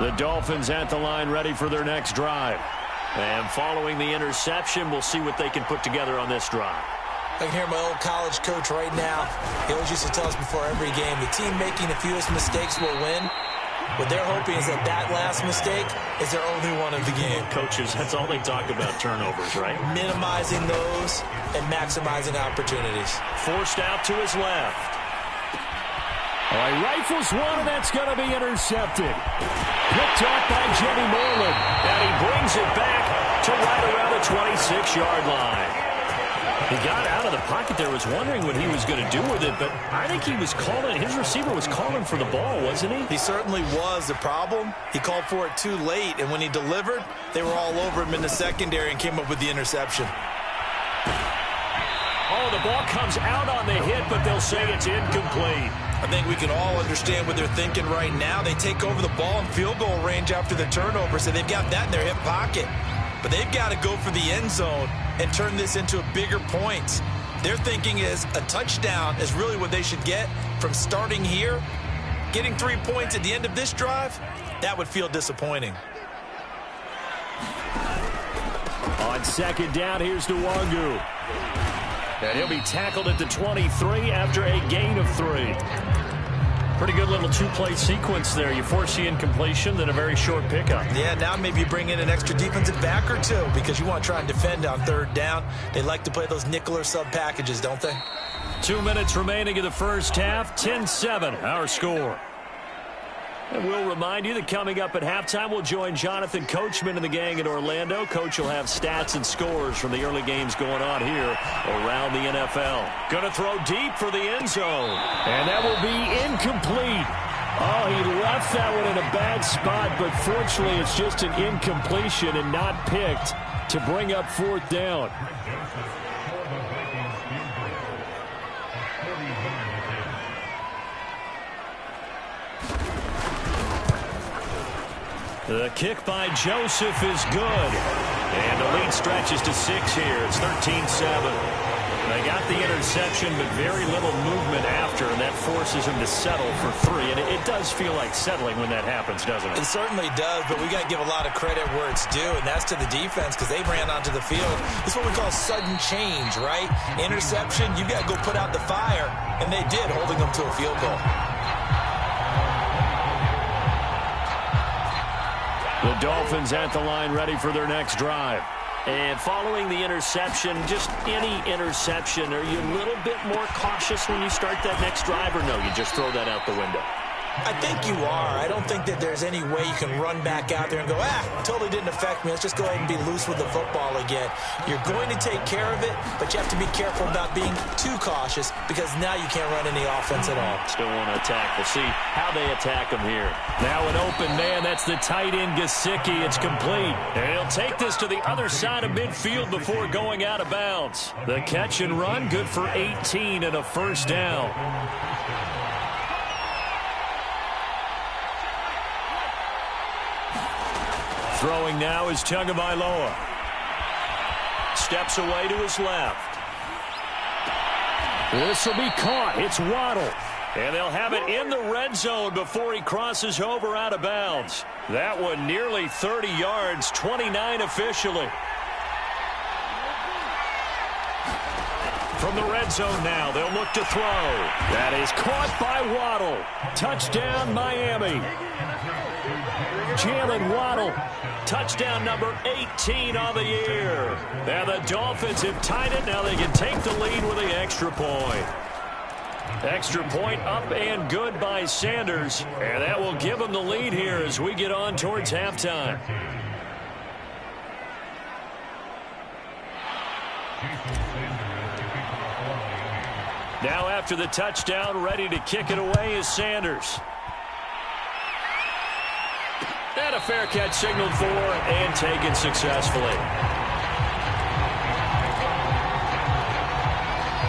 The Dolphins at the line ready for their next drive. And following the interception, we'll see what they can put together on this drive. I can hear my old college coach right now. He always used to tell us before every game, the team making the fewest mistakes will win. What they're hoping is that that last mistake is their only one of the game. Coaches, that's all they talk about, turnovers, right? Minimizing those and maximizing opportunities. Forced out to his left. All right, rifles one, and that's going to be intercepted. Picked off by Jenny Moreland. And he brings it back to right around the 26-yard line. He got out of the pocket there, was wondering what he was going to do with it, but I think he was calling, his receiver was calling for the ball, wasn't he? He certainly was. The problem, he called for it too late, and when he delivered, they were all over him in the secondary and came up with the interception. Oh, the ball comes out on the hit, but they'll say it's incomplete. I think we can all understand what they're thinking right now. They take over the ball in field goal range after the turnover, so they've got that in their hip pocket. But they've got to go for the end zone and turn this into a bigger point. Their thinking is a touchdown is really what they should get from starting here. Getting 3 points at the end of this drive, that would feel disappointing. On second down, here's Nwangu. And he'll be tackled at the 23 after a gain of 3. Pretty good little two-play sequence there. You force the incompletion, then a very short pickup. Yeah, now maybe you bring in an extra defensive back or two because you want to try and defend on third down. They like to play those nickel or sub packages, don't they? 2 minutes remaining in the first half. 10-7, our score. And we'll remind you that coming up at halftime, we'll join Jonathan Coachman and the gang in Orlando. Coach will have stats and scores from the early games going on here around the NFL. Going to throw deep for the end zone. And that will be incomplete. Oh, he left that one in a bad spot, but fortunately it's just an incompletion and not picked to bring up fourth down. The kick by Joseph is good. And the lead stretches to 6 here. It's 13-7. They got the interception, but very little movement after, and that forces him to settle for 3. And it does feel like settling when that happens, doesn't it? It certainly does, but we got to give a lot of credit where it's due, and that's to the defense because they ran onto the field. It's what we call sudden change, right? Interception, you got to go put out the fire, and they did, holding them to a field goal. The Dolphins at the line ready for their next drive. And following the interception, just any interception, are you a little bit more cautious when you start that next drive, or no, you just throw that out the window? I think you are. I don't think that there's any way you can run back out there and go, totally didn't affect me. Let's just go ahead and be loose with the football again. You're going to take care of it, but you have to be careful about being too cautious because now you can't run any offense at all. Still want to attack. We'll see how they attack him here. Now an open man. That's the tight end, Gesicki. It's complete. And he'll take this to the other side of midfield before going out of bounds. The catch and run, good for 18 and a first down. Throwing now is Tagovailoa. Steps away to his left. This will be caught. It's Waddle. And they'll have it in the red zone before he crosses over out of bounds. That one nearly 30 yards, 29 officially. From the red zone now, they'll look to throw. That is caught by Waddle. Touchdown, Miami. Jalen Waddle, touchdown number 18 on the year. And the Dolphins have tied it. Now they can take the lead with the extra point. Extra point up and good by Sanders. And that will give them the lead here as we get on towards halftime. Now after the touchdown, ready to kick it away is Sanders. And a fair catch signaled for and taken successfully.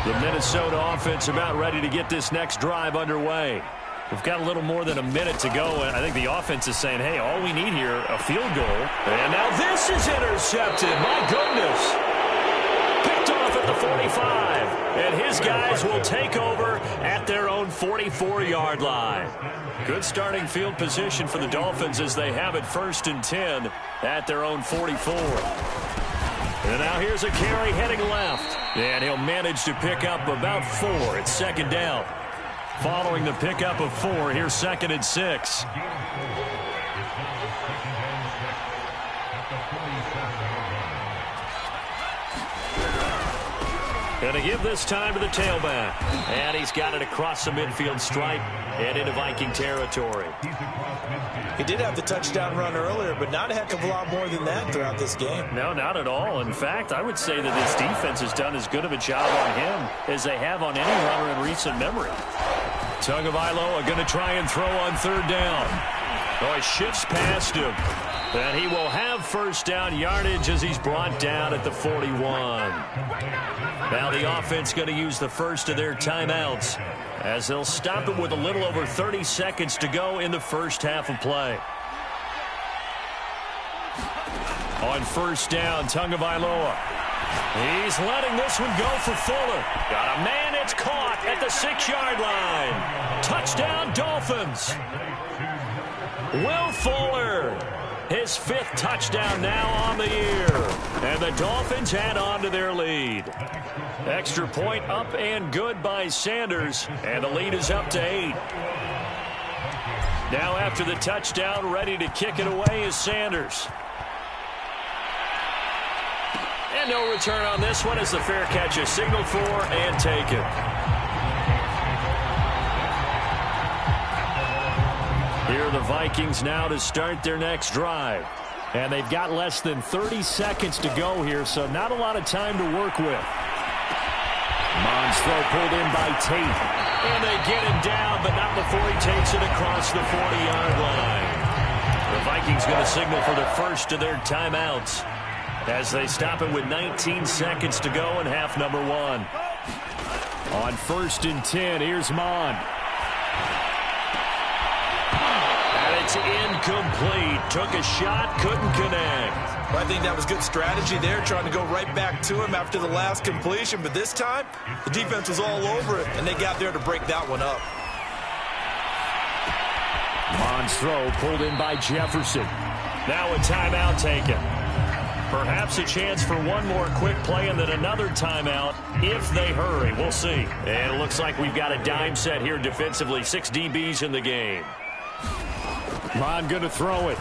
The Minnesota offense about ready to get this next drive underway. We've got a little more than a minute to go, and I think the offense is saying, hey, all we need here, a field goal. And now this is intercepted. My goodness. Picked off at the 25. And his guys will take over at their own 44-yard line. Good starting field position for the Dolphins as they have it 1st and 10 at their own 44. And now here's a carry heading left. And he'll manage to pick up about 4. It's 2nd down. Following the pickup of 4, here's 2nd and 6. Going to give this time to the tailback. And he's got it across the midfield stripe and into Viking territory. He did have the touchdown run earlier, but not a heck of a lot more than that throughout this game. No, not at all. In fact, I would say that this defense has done as good of a job on him as they have on any runner in recent memory. Tagovailoa going to try and throw on 3rd down. Oh, he shifts past him. And he will have 1st down yardage as he's brought down at the 41. Now the offense going to use the first of their timeouts as they'll stop it with a little over 30 seconds to go in the first half of play. On 1st down, Tagovailoa. He's letting this one go for Fuller. Got a man, it's caught at the 6-yard line. Touchdown, Dolphins. Will Fuller, his 5th touchdown now on the year. And the Dolphins add on to their lead. Extra point up and good by Sanders. And the lead is up to 8. Now after the touchdown, ready to kick it away is Sanders. And no return on this one as the fair catch is signaled for and taken. Here are the Vikings now to start their next drive. And they've got less than 30 seconds to go here, so not a lot of time to work with. Mons throw pulled in by Tate. And they get him down, but not before he takes it across the 40-yard line. The Vikings going to signal for the first of their timeouts as they stop it with 19 seconds to go in half number 1. On 1st and 10, here's Mon. And it's incomplete. Took a shot, couldn't connect. Well, I think that was good strategy there, trying to go right back to him after the last completion. But this time, the defense was all over it, and they got there to break that one up. Mon's throw pulled in by Jefferson. Now a timeout taken. Perhaps a chance for one more quick play and then another timeout if they hurry. We'll see. And it looks like we've got a dime set here defensively. 6 DBs in the game. Mon going to throw it.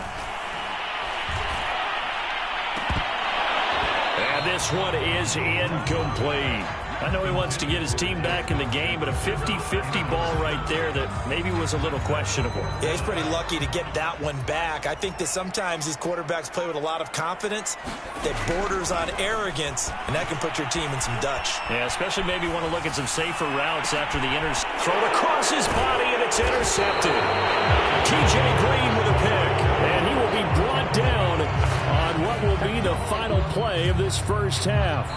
And this one is incomplete. I know he wants to get his team back in the game, but a 50-50 ball right there that maybe was a little questionable. Yeah, he's pretty lucky to get that one back. I think that sometimes these quarterbacks play with a lot of confidence that borders on arrogance, and that can put your team in some Dutch. Yeah, especially maybe want to look at some safer routes after the throw across his body, and it's intercepted. T.J. Green with a pick, and he will be brought down on what will be the final play of this first half.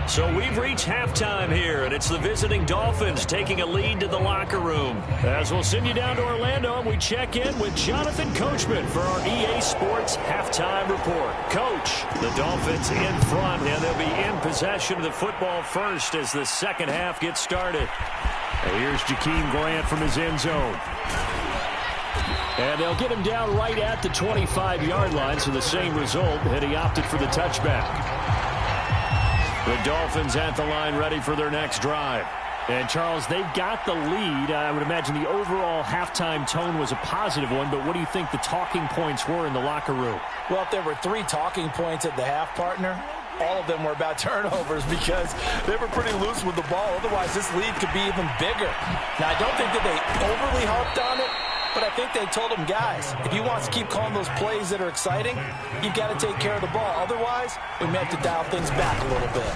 So we've reached halftime here, and it's the visiting Dolphins taking a lead to the locker room. As we'll send you down to Orlando, and we check in with Jonathan Coachman for our EA Sports Halftime Report. Coach, the Dolphins in front, and they'll be in possession of the football first as the second half gets started. And here's Jakeem Grant from his end zone. And they'll get him down right at the 25-yard line, so the same result, and he opted for the touchback. The Dolphins at the line ready for their next drive. And, Charles, they've got the lead. I would imagine the overall halftime tone was a positive one, but what do you think the talking points were in the locker room? Well, if there were 3 talking points at the half, partner, all of them were about turnovers because they were pretty loose with the ball. Otherwise, this lead could be even bigger. Now, I don't think that they overly harped on it, but I think they told them, guys, if you want to keep calling those plays that are exciting, you've got to take care of the ball. Otherwise, we may have to dial things back a little bit.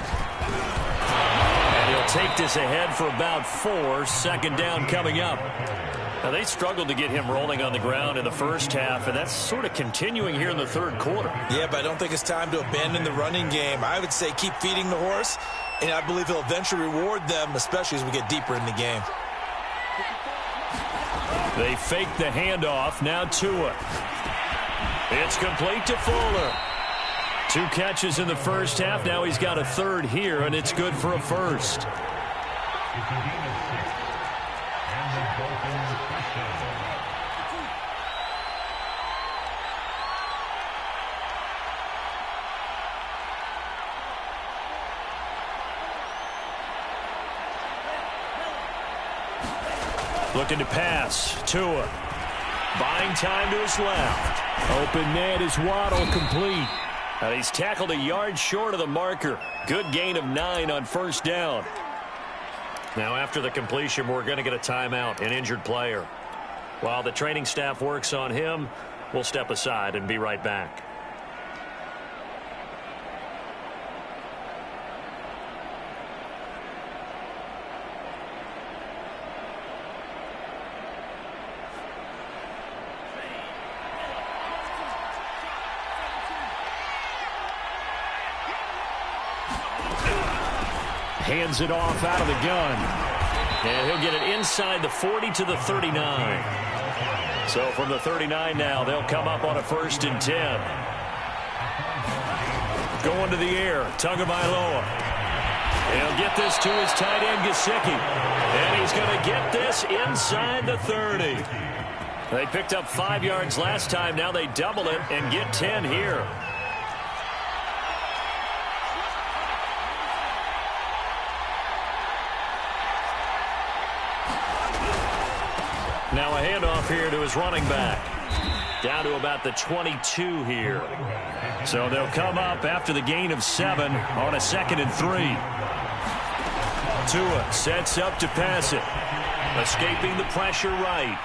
And he'll take this ahead for about 4. Second down coming up. Now, they struggled to get him rolling on the ground in the first half, and that's sort of continuing here in the third quarter. Yeah, but I don't think it's time to abandon the running game. I would say keep feeding the horse, and I believe he'll eventually reward them, especially as we get deeper in the game. They fake the handoff. Now Tua. It's complete to Fuller. 2 catches in the first half. Now he's got a third here, and it's good for a first. Looking to pass. Tua. Buying time to his left. Open man is Waddle, complete. And he's tackled a yard short of the marker. Good gain of 9 on first down. Now after the completion, we're going to get a timeout, an injured player. While the training staff works on him, we'll step aside and be right back. Hands it off out of the gun. And he'll get it inside the 40 to the 39. So from the 39 now, they'll come up on a 1st and 10. Going to the air, Tagovailoa. He'll get this to his tight end, Gesicki. And he's going to get this inside the 30. They picked up 5 yards last time. Now they double it and get 10 here. Now a handoff here to his running back. Down to about the 22 here. So they'll come up after the gain of 7 on a 2nd and 3. Tua sets up to pass it. Escaping the pressure right.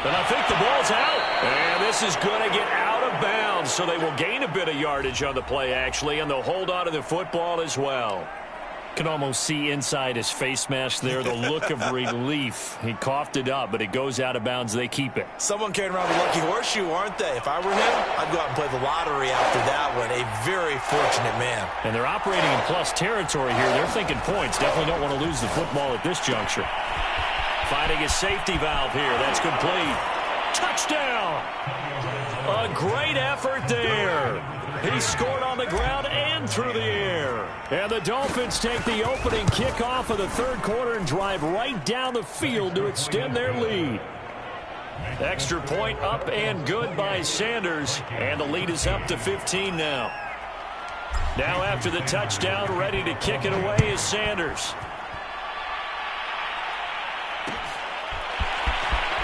And I think the ball's out. And this is going to get out of bounds. So they will gain a bit of yardage on the play, actually, and they'll hold on to the football as well. Can almost see inside his face mask there the look of relief. He coughed it up, but it goes out of bounds. They keep it. Someone carrying around the lucky horseshoe, aren't they? If I were him, I'd go out and play the lottery after that one. A very fortunate man. And they're operating in plus territory here. They're thinking points. Definitely don't want to lose the football at this juncture. Finding a safety valve here. That's complete. Touchdown! A great effort there. He scored on the ground and through the air. And the Dolphins take the opening kickoff of the 3rd quarter and drive right down the field to extend their lead. Extra point up and good by Sanders. And the lead is up to 15 now. Now after the touchdown, ready to kick it away is Sanders.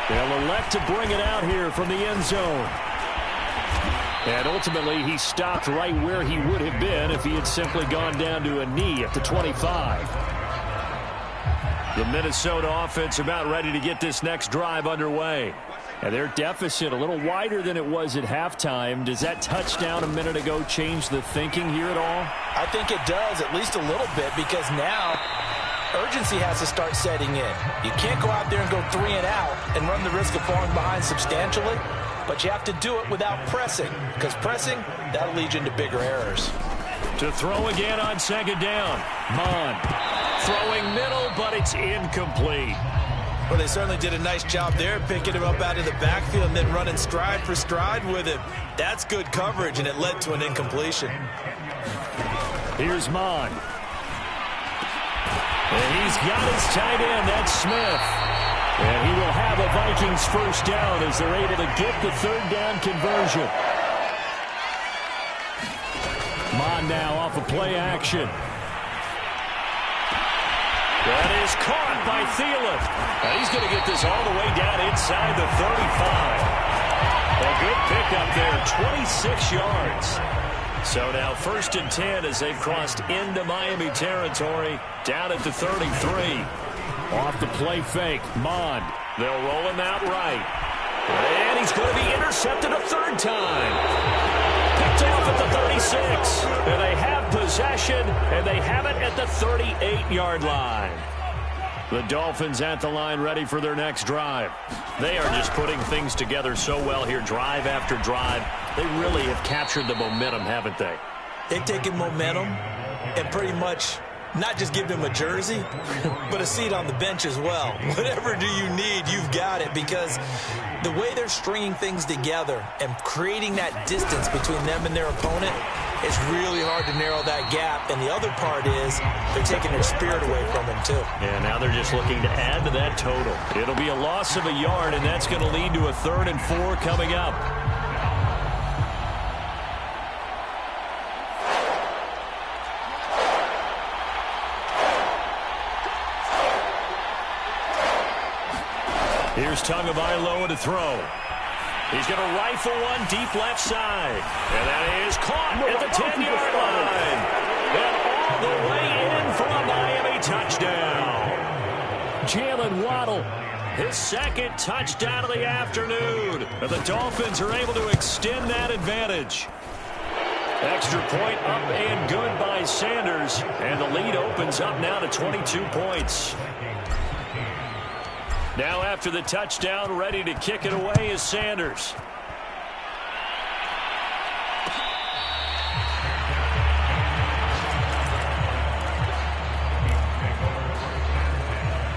They'll elect to bring it out here from the end zone. And ultimately, he stopped right where he would have been if he had simply gone down to a knee at the 25. The Minnesota offense about ready to get this next drive underway. And their deficit a little wider than it was at halftime. Does that touchdown a minute ago change the thinking here at all? I think it does, at least a little bit, because now urgency has to start setting in. You can't go out there and go 3 and out and run the risk of falling behind substantially. But you have to do it without pressing, because pressing, that'll lead you into bigger errors. To throw again on 2nd down. Mon throwing middle, but it's incomplete. Well, they certainly did a nice job there, picking him up out of the backfield and then running stride for stride with him. That's good coverage, and it led to an incompletion. Here's Mon. And he's got his tight end. That's Smith. And he will have a Vikings 1st down as they're able to get the 3rd down conversion. Mon now off of play action. That is caught by Thielen. And he's going to get this all the way down inside the 35. A good pickup there, 26 yards. So now 1st and 10 as they've crossed into Miami territory, down at the 33. Off the play fake, Mon. They'll roll him out right. And he's going to be intercepted a 3rd time. Picked off at the 36. And they have possession, and they have it at the 38-yard line. The Dolphins at the line ready for their next drive. They are just putting things together so well here, drive after drive. They really have captured the momentum, haven't they? They've taken momentum and pretty much not just give him a jersey, but a seat on the bench as well. Whatever do you need, you've got it, because the way they're stringing things together and creating that distance between them and their opponent, it's really hard to narrow that gap. And the other part is they're taking their spirit away from him, too. And now they're just looking to add to that total. It'll be a loss of a yard, and that's going to lead to a 3rd and 4 coming up. Here's Tagovailoa to throw. He's going to rifle one deep left side. And that is caught at the 10-yard line. And all the way in for a Miami touchdown. Jalen Waddle, his 2nd touchdown of the afternoon. And the Dolphins are able to extend that advantage. Extra point up and good by Sanders. And the lead opens up now to 22 points. Now after the touchdown, ready to kick it away is Sanders.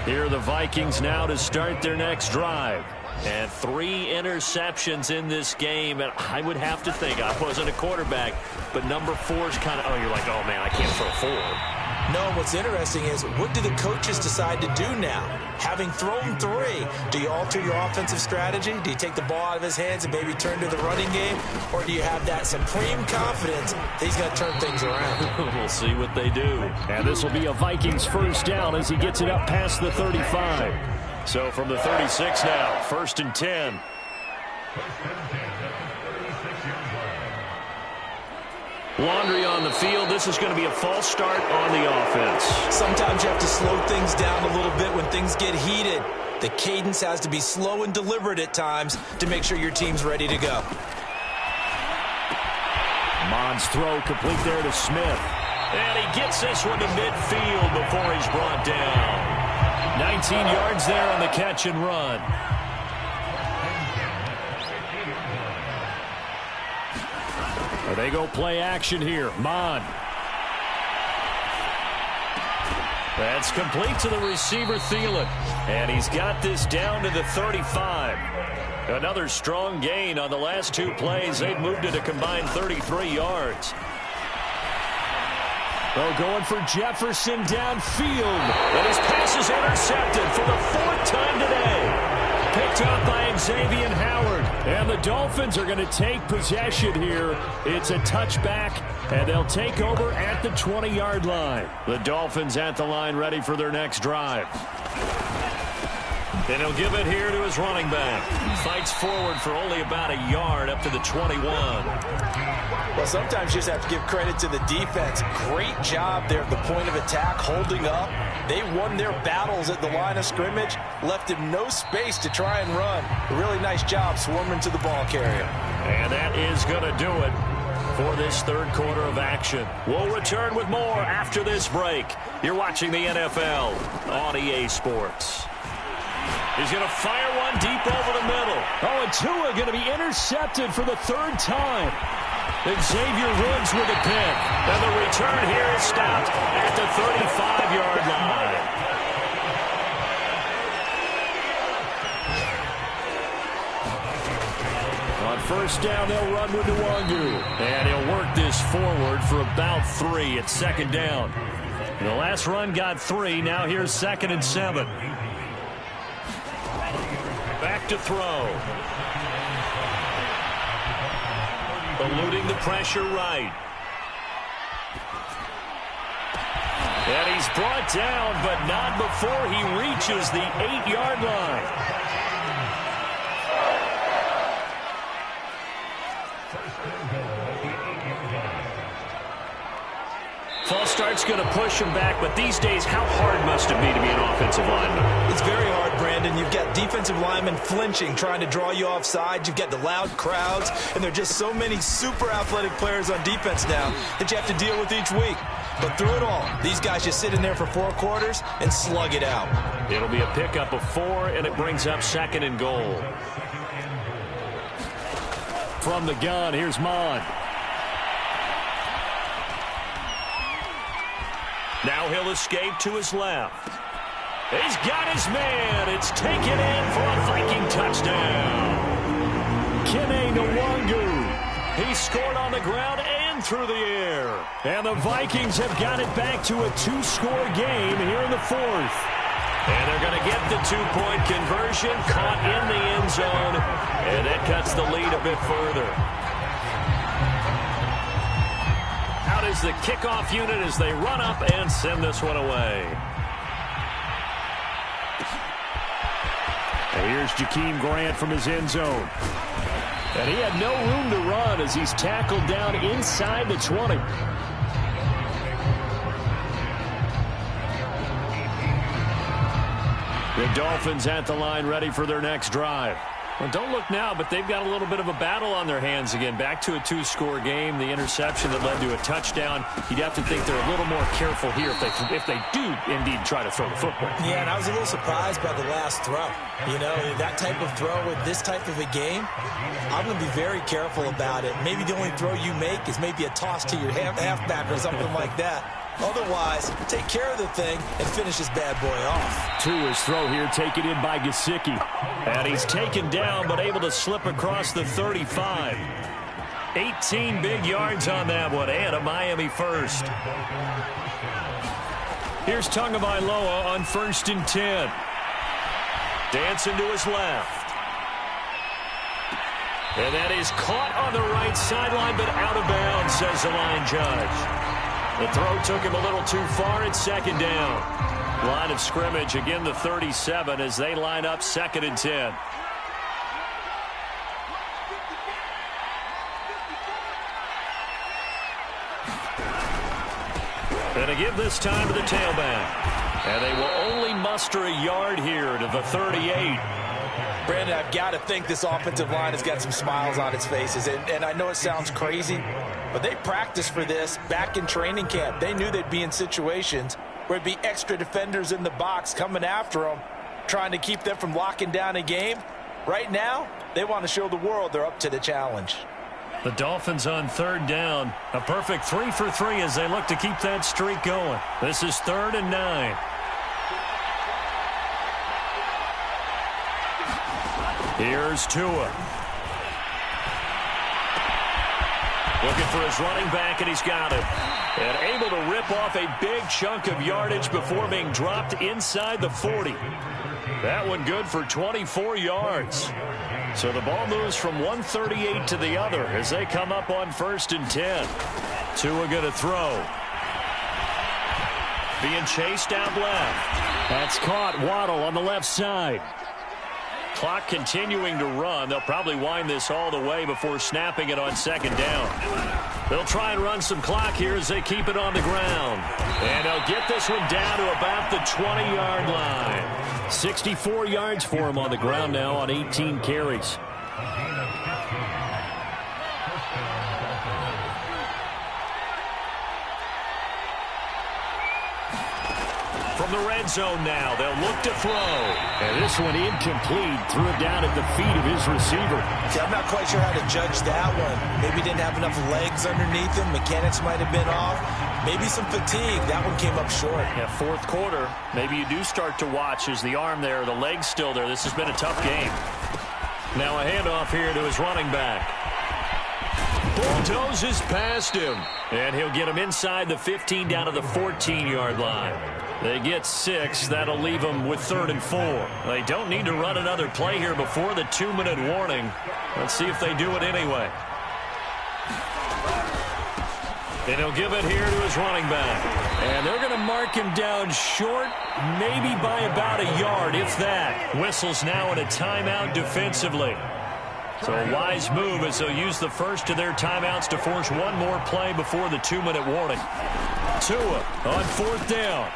Here are the Vikings now to start their next drive. And 3 interceptions in this game. And I would have to think, I wasn't a quarterback, but number 4 is kind of, oh, you're like, oh, man, I can't throw 4. No, what's interesting is, what do the coaches decide to do now? Having thrown 3, do you alter your offensive strategy? Do you take the ball out of his hands and maybe turn to the running game? Or do you have that supreme confidence that he's going to turn things around? We'll see what they do. And this will be a Vikings 1st down as he gets it up past the 35. So from the 36 now, 1st and 10. Laundry on the field. This is going to be a false start on the offense. Sometimes you have to slow things down a little bit when things get heated. The cadence has to be slow and deliberate at times to make sure your team's ready to go. Mond's throw complete there to Smith. And he gets this one to midfield before he's brought down. 19 yards there on the catch and run. They go play action here. Mond. That's complete to the receiver, Thielen. And he's got this down to the 35. Another strong gain on the last 2 plays. They've moved it a combined 33 yards. Oh, going for Jefferson downfield. And his pass is intercepted for the 4th time today. Picked up by Xavier Howard. And the Dolphins are going to take possession here. It's a touchback, and they'll take over at the 20-yard line. The Dolphins at the line ready for their next drive. And he'll give it here to his running back. Fights forward for only about a yard up to the 21. Well, sometimes you just have to give credit to the defense. Great job there at the point of attack, holding up. They won their battles at the line of scrimmage, left him no space to try and run. A really nice job swarming to the ball carrier. And that is going to do it for this 3rd quarter of action. We'll return with more after this break. You're watching the NFL on EA Sports. He's going to fire one deep over the middle. Oh, and Tua going to be intercepted for the 3rd time. Xavier Woods with a pick. And the return here is stopped at the 35-yard line. On 1st down, they'll run with Nwangu. And he'll work this forward for about 3 at 2nd down. And the last run got 3. Now here's 2nd and 7. Back to throw. Eluding the pressure right. And he's brought down, but not before he reaches the 8-yard line. False start's going to push him back, but these days, how hard must it be to be an offensive lineman? It's very hard, Brandon. You've got defensive linemen flinching, trying to draw you offside. You've got the loud crowds, and there are just so many super athletic players on defense now that you have to deal with each week. But through it all, these guys just sit in there for 4 quarters and slug it out. It'll be a pickup of 4, and it brings up 2nd and goal. From the gun, here's Mond. Now he'll escape to his left. He's got his man. It's taken in for a Viking touchdown. Kene Nwangu. He scored on the ground and through the air. And the Vikings have got it back to a 2-score game here in the fourth. And they're going to get the 2-point conversion, caught in the end zone, and that cuts the lead a bit further. Out is the kickoff unit as they run up and send this one away. And here's Jakeem Grant from his end zone. And he had no room to run as he's tackled down inside the 20. The Dolphins at the line ready for their next drive. Well, don't look now, but they've got a little bit of a battle on their hands again. Back to a 2-score game. The interception that led to a touchdown. You'd have to think they're a little more careful here if they do indeed try to throw the football. Yeah, and I was a little surprised by the last throw. You know, that type of throw with this type of a game, I'm going to be very careful about it. Maybe the only throw you make is maybe a toss to your halfback or something like that. Otherwise, take care of the thing and finish this bad boy off. To his throw here, taken in by Gesicki. And he's taken down, but able to slip across the 35. 18 big yards on that one, and a Miami first. Here's Tagovailoa on 1st and 10. Dancing to his left. And that is caught on the right sideline, but out of bounds, says the line judge. The throw took him a little too far. It's 2nd down. Line of scrimmage, again the 37 as they line up 2nd and 10. And to give this time to the tailback. And they will only muster a yard here to the 38. Brandon, I've got to think this offensive line has got some smiles on its faces. And I know it sounds crazy, but they practiced for this back in training camp. They knew they'd be in situations where it'd be extra defenders in the box coming after them, trying to keep them from locking down a game. Right now, they want to show the world they're up to the challenge. The Dolphins on 3rd down. A perfect 3 for 3 as they look to keep that streak going. This is 3rd and 9. Here's Tua. Looking for his running back, and he's got it. And able to rip off a big chunk of yardage before being dropped inside the 40. That one good for 24 yards. So the ball moves from 138 to the other as they come up on 1st and 10. Tua going to throw. Being chased out left. That's caught. Waddle on the left side. Clock continuing to run. They'll probably wind this all the way before snapping it on 2nd down. They'll try and run some clock here as they keep it on the ground. And they'll get this one down to about the 20-yard line. 64 yards for him on the ground now on 18 carries. From the red zone now, they'll look to throw. And this one incomplete. Threw it down at the feet of his receiver. See, I'm not quite sure how to judge that one. Maybe he didn't have enough legs underneath him. Mechanics might have been off. Maybe some fatigue. That one came up short. Yeah, 4th quarter. Maybe you do start to watch as the arm there, the leg's still there. This has been a tough game. Now a handoff here to his running back. Bulldozes past him. And he'll get him inside the 15 down to the 14-yard line. They get 6. That'll leave them with 3rd and 4. They don't need to run another play here before the 2-minute warning. Let's see if they do it anyway. And he'll give it here to his running back. And they're going to mark him down short, maybe by about a yard, if that. Whistles now in a timeout defensively. So a wise move as they'll use the first of their timeouts to force one more play before the 2-minute warning. Tua on 4th down.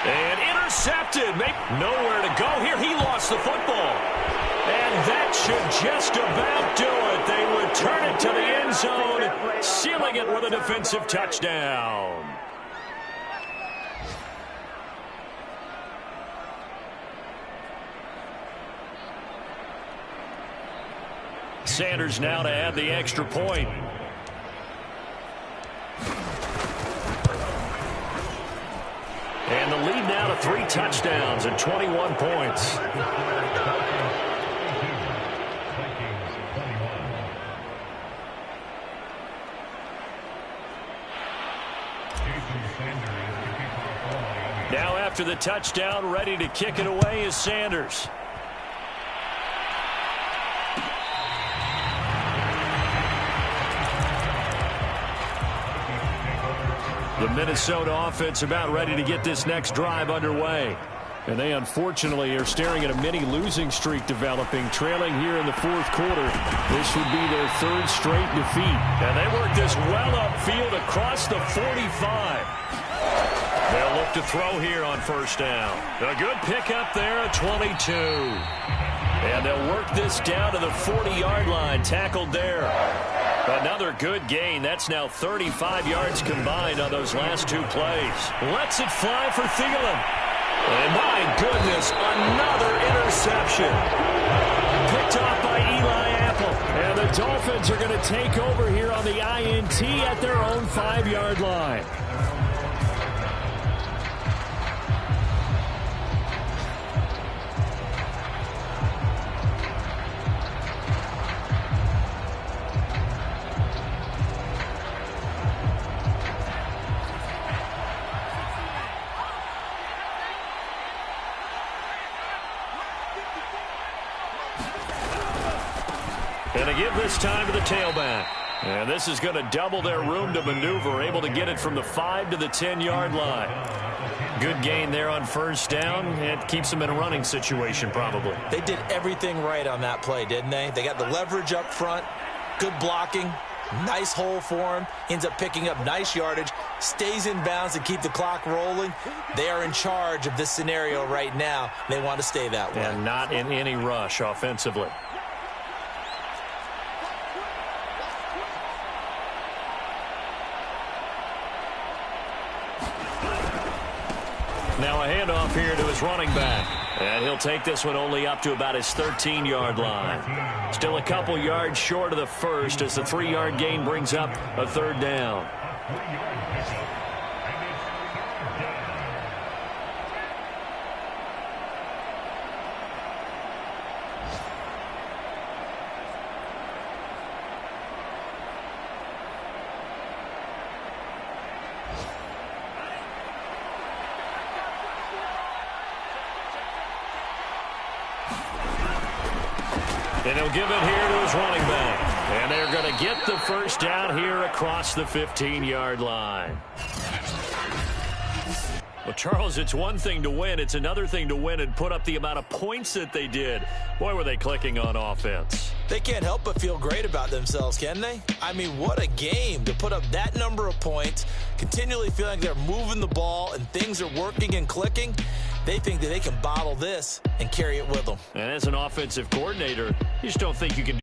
And intercepted. Nowhere to go here. He lost the football. And that should just about do it. They return it to the end zone, sealing it with a defensive touchdown. Sanders now to add the extra point. And the lead now to 3 touchdowns and 21 points. Now after the touchdown, ready to kick it away is Sanders. The Minnesota offense about ready to get this next drive underway. And they unfortunately are staring at a mini losing streak developing, trailing here in the fourth quarter. This would be their 3rd straight defeat. And they work this well upfield across the 45. They'll look to throw here on first down. A good pickup there at 22. And they'll work this down to the 40-yard line, tackled there. Another good gain. That's now 35 yards combined on those last 2 plays. Lets it fly for Thielen. And my goodness, another interception. Picked off by Eli Apple. And the Dolphins are going to take over here on the INT at their own 5-yard line. And they give this time to the tailback. And this is going to double their room to maneuver, able to get it from the 5 to the 10-yard line. Good gain there on first down. It keeps them in a running situation probably. They did everything right on that play, didn't they? They got the leverage up front, good blocking, nice hole for him, ends up picking up nice yardage, stays in bounds to keep the clock rolling. They are in charge of this scenario right now. They want to stay that way. And not in any rush offensively. Now a handoff here to his running back. And he'll take this one only up to about his 13-yard line. Still a couple yards short of the first as the 3-yard gain brings up a 3rd down. And he'll give it here to his running back. And they're going to get the first down here across the 15-yard line. Well, Charles, it's one thing to win. It's another thing to win and put up the amount of points that they did. Boy, were they clicking on offense. They can't help but feel great about themselves, can they? I mean, what a game to put up that number of points, continually feeling they're moving the ball and things are working and clicking. They think that they can bottle this and carry it with them. And as an offensive coordinator, you just don't think you can